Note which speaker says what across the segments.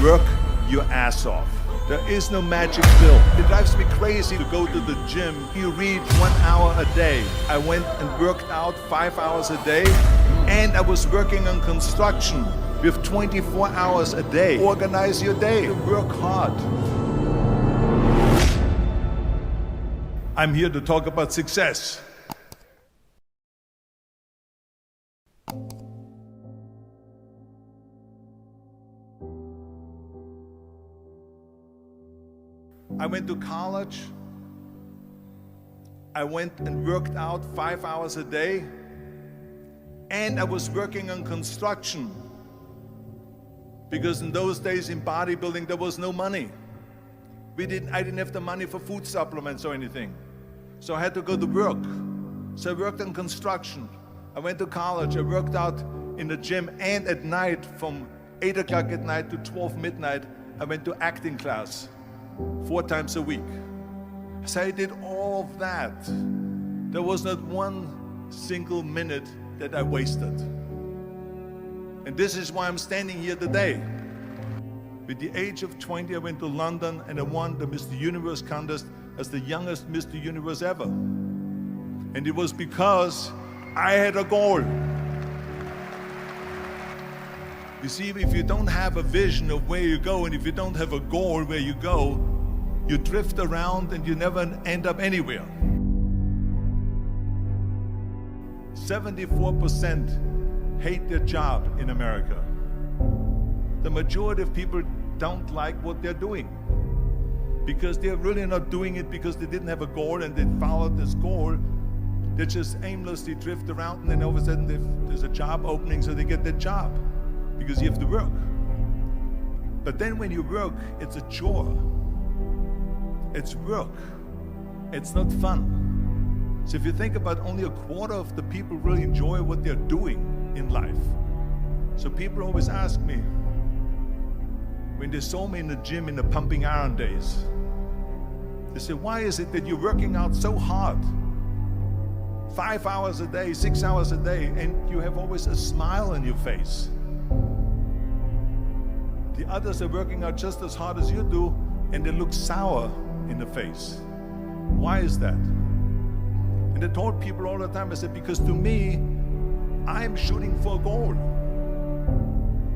Speaker 1: Work your ass off. There is no magic pill. It drives me crazy to go to the gym. You read 1 hour a day. I went and worked out 5 hours a day, and I was working on construction with 24 hours a day. Organize your day. Work hard. I'm here to talk about success. I went to college. I went and worked out 5 hours a day, and I was working on construction. Because in those days in bodybuilding there was no money. I didn't have the money for food supplements or anything. So I had to go to work. So I worked on construction. I went to college, I worked out in the gym, and at night from 8 o'clock at night to 12 midnight, I went to acting class 4 times a week. So I did all of that. There was not one single minute that I wasted. And this is why I'm standing here today. With the age of 20, I went to London and I won the Mr. Universe contest as the youngest Mr. Universe ever. And it was because I had a goal. You see, if you don't have a vision of where you go, and if you don't have a goal where you go, you drift around and you never end up anywhere. 74% hate their job in America. The majority of people don't like what they're doing because they're really not doing it because they didn't have a goal and they followed this goal. They just aimlessly drift around, and then all of a sudden there's a job opening, so they get that job because you have to work. But then when you work, it's a chore. It's work. It's not fun. So if you think about, only a quarter of the people really enjoy what they're doing in life. So people always ask me, when they saw me in the gym in the pumping iron days, they say, why is it that you're working out so hard? 5 hours a day, 6 hours a day, and you have always a smile on your face. The others are working out just as hard as you do, and they look sour in the face. Why is that? And I told people all the time, I said, because to me, I'm shooting for a goal.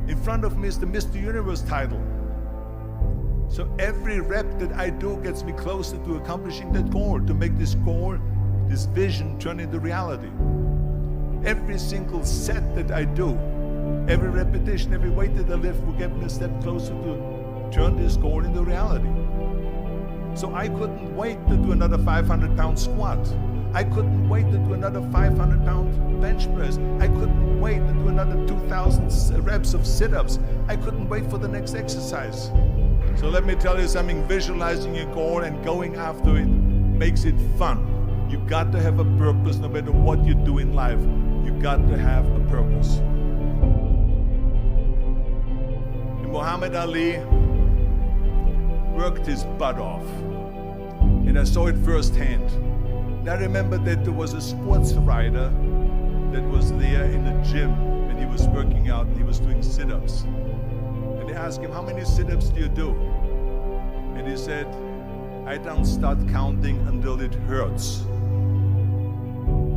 Speaker 1: In front of me is the Mr. Universe title. So every rep that I do gets me closer to accomplishing that goal, to make this goal, this vision turn into reality. Every single set that I do, every repetition, every weight that I lift will get me a step closer to turn this goal into reality. So I couldn't wait to do another 500-pound squat. I couldn't wait to do another 500-pound bench press. I couldn't wait to do another 2,000 reps of sit-ups. I couldn't wait for the next exercise. So let me tell you something, visualizing your goal and going after it makes it fun. You got to have a purpose no matter what you do in life. You got to have a purpose. And Muhammad Ali worked his butt off. And I saw it firsthand. And I remember that there was a sports writer that was there in the gym when he was working out and he was doing sit-ups. And they asked him, how many sit-ups do you do? And he said, I don't start counting until it hurts.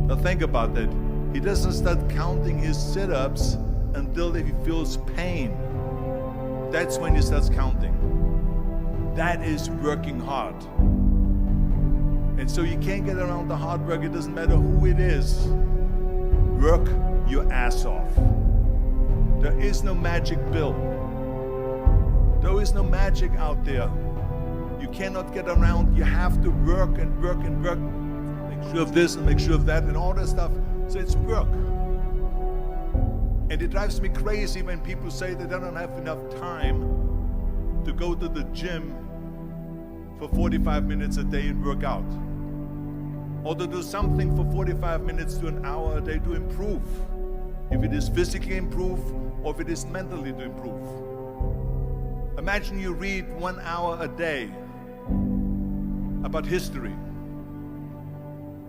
Speaker 1: Now think about that. He doesn't start counting his sit-ups until he feels pain. That's when he starts counting. That is working hard. And so you can't get around the hard work. It doesn't matter who it is. Work your ass off. There is no magic pill. There is no magic out there. You cannot get around. You have to work and work and work. Make sure of this and make sure of that and all that stuff. So it's work. And it drives me crazy when people say that they don't have enough time to go to the gym for 45 minutes a day and work out. Or to do something for 45 minutes to an hour a day to improve. If it is physically improve or if it is mentally to improve. Imagine you read 1 hour a day about history.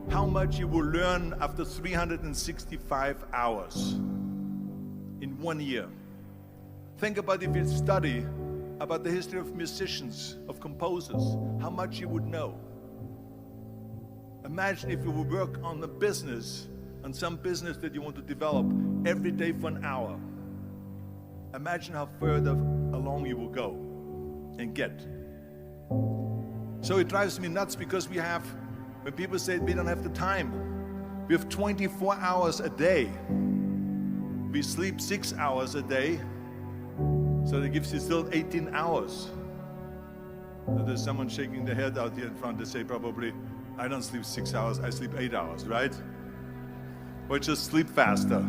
Speaker 1: How much you will learn after 365 hours in 1 year. Think about if you study about the history of musicians, of composers, how much you would know. Imagine if you would work on the business, on some business that you want to develop every day for an hour. Imagine how further along you will go and get. So it drives me nuts because when people say we don't have the time, we have 24 hours a day. We sleep 6 hours a day, so that gives you still 18 hours. So there's someone shaking their head out here in front to say probably, I don't sleep 6 hours, I sleep 8 hours, right? Or just sleep faster.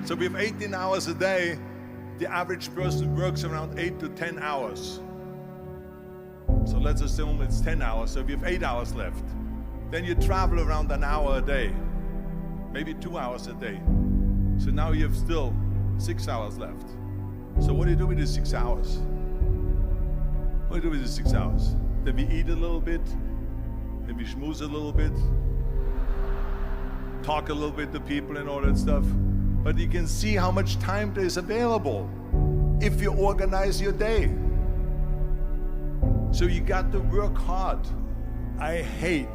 Speaker 1: So we have 18 hours a day. The average person works around 8 to 10 hours. So let's assume it's 10 hours, so we have 8 hours left. Then you travel around an hour a day, maybe 2 hours a day. So now you have still 6 hours left. So what do you do with these 6 hours? What do you do with these 6 hours? Then we eat a little bit, then we schmooze a little bit, talk a little bit to people and all that stuff. But you can see how much time there is available if you organize your day. So you got to work hard. I hate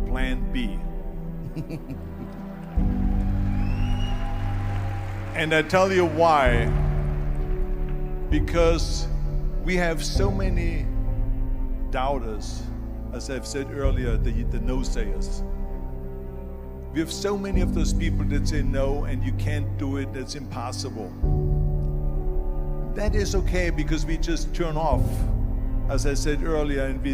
Speaker 1: plan B. And I tell you why. Because we have so many doubters, as I've said earlier, the no-sayers. We have so many of those people that say no and you can't do it, that's impossible. That is okay because we just turn off, as I said earlier, and we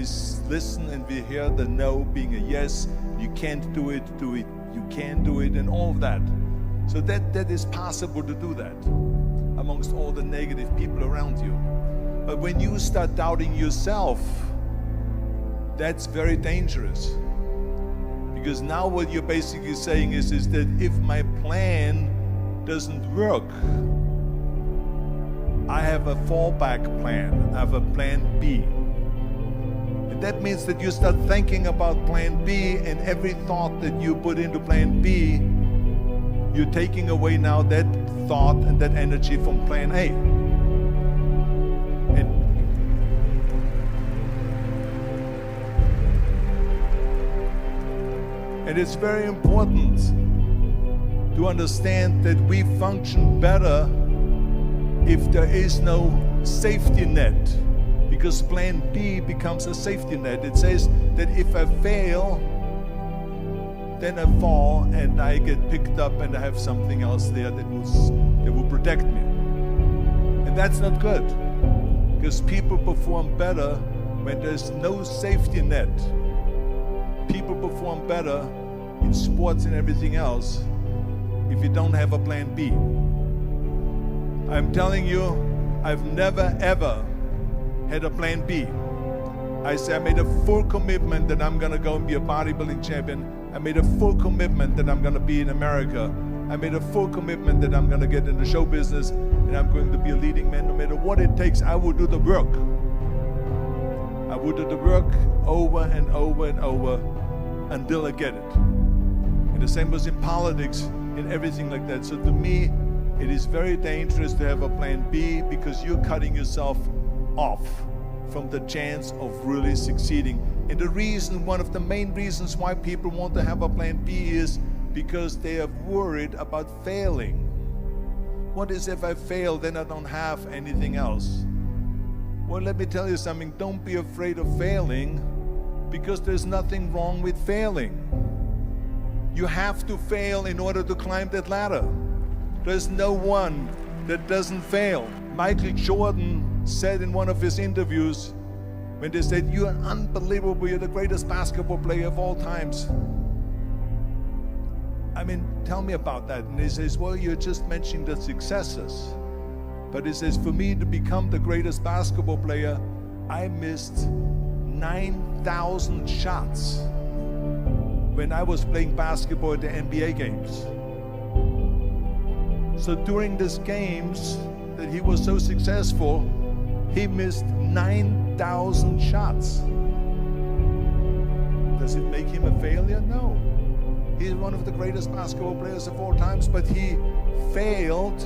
Speaker 1: listen and we hear the no being a yes. You can't do it, you can do it, and all of that. So that is possible to do that amongst all the negative people around you. But when you start doubting yourself, that's very dangerous. Because now what you're basically saying is that if my plan doesn't work, I have a fallback plan, I have a plan B. And that means that you start thinking about plan B, and every thought that you put into plan B, you're taking away now that thought and that energy from plan A. And it's very important to understand that we function better if there is no safety net, because plan B becomes a safety net. It says that if I fail, then I fall and I get picked up and I have something else there that will protect me. And that's not good, because people perform better when there's no safety net. People perform better in sports and everything else if you don't have a plan B. I'm telling you, I've never ever had a plan B. I made a full commitment that I'm gonna go and be a bodybuilding champion. I made a full commitment that I'm gonna be in America. I made a full commitment that I'm gonna get in the show business and I'm going to be a leading man. No matter what it takes, I will do the work. I will do the work over and over and over until I get it. And the same was in politics and everything like that. So to me, it is very dangerous to have a plan B, because you're cutting yourself off from the chance of really succeeding. And the reason, one of the main reasons why people want to have a plan B is because they are worried about failing. What is if I fail, then I don't have anything else? Well, let me tell you something. Don't be afraid of failing, because there's nothing wrong with failing. You have to fail in order to climb that ladder. There's no one that doesn't fail. Michael Jordan said in one of his interviews, when they said, "You're unbelievable, you're the greatest basketball player of all times." I mean, tell me about that. And he says, well, you're just mentioning the successes. But he says, for me to become the greatest basketball player, I missed 9,000 shots when I was playing basketball at the NBA games. So during these games that he was so successful, he missed 9,000 shots. Does it make him a failure? No. He's one of the greatest basketball players of all times, but he failed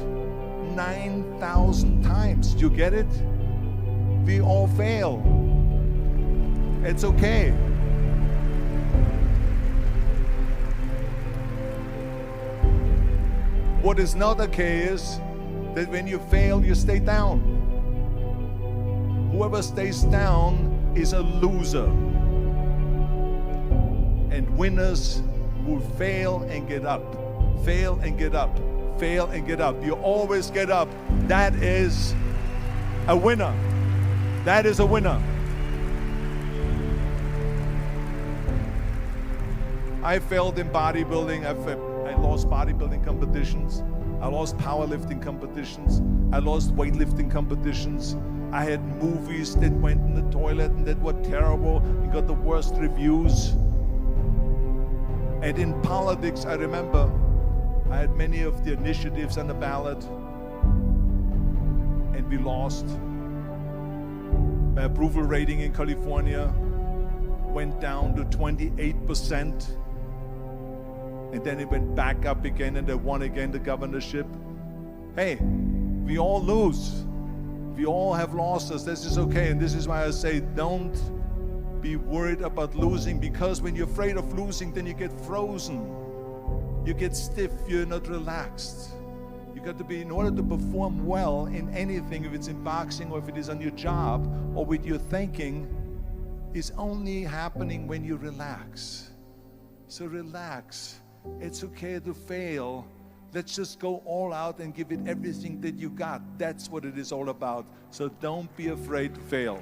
Speaker 1: 9,000 times. Do you get it? We all fail. It's okay. What is not okay is that when you fail, you stay down. Whoever stays down is a loser. And winners will fail and get up, fail and get up, fail and get up. You always get up. That is a winner. That is a winner. I failed in bodybuilding. I lost bodybuilding competitions. I lost powerlifting competitions. I lost weightlifting competitions. I had movies that went in the toilet and that were terrible and got the worst reviews. And in politics, I remember I had many of the initiatives on the ballot, and we lost. My approval rating in California went down to 28%, and then it went back up again, and I won again the governorship. Hey, we all lose. We all have losses. This is okay, and this is why I say don't be worried about losing, because when you're afraid of losing, then you get frozen. You get stiff, you're not relaxed. You got to be, in order to perform well in anything, if it's in boxing or if it is on your job or with your thinking, is only happening when you relax. So relax. It's okay to fail. Let's just go all out and give it everything that you got. That's what it is all about. So don't be afraid to fail.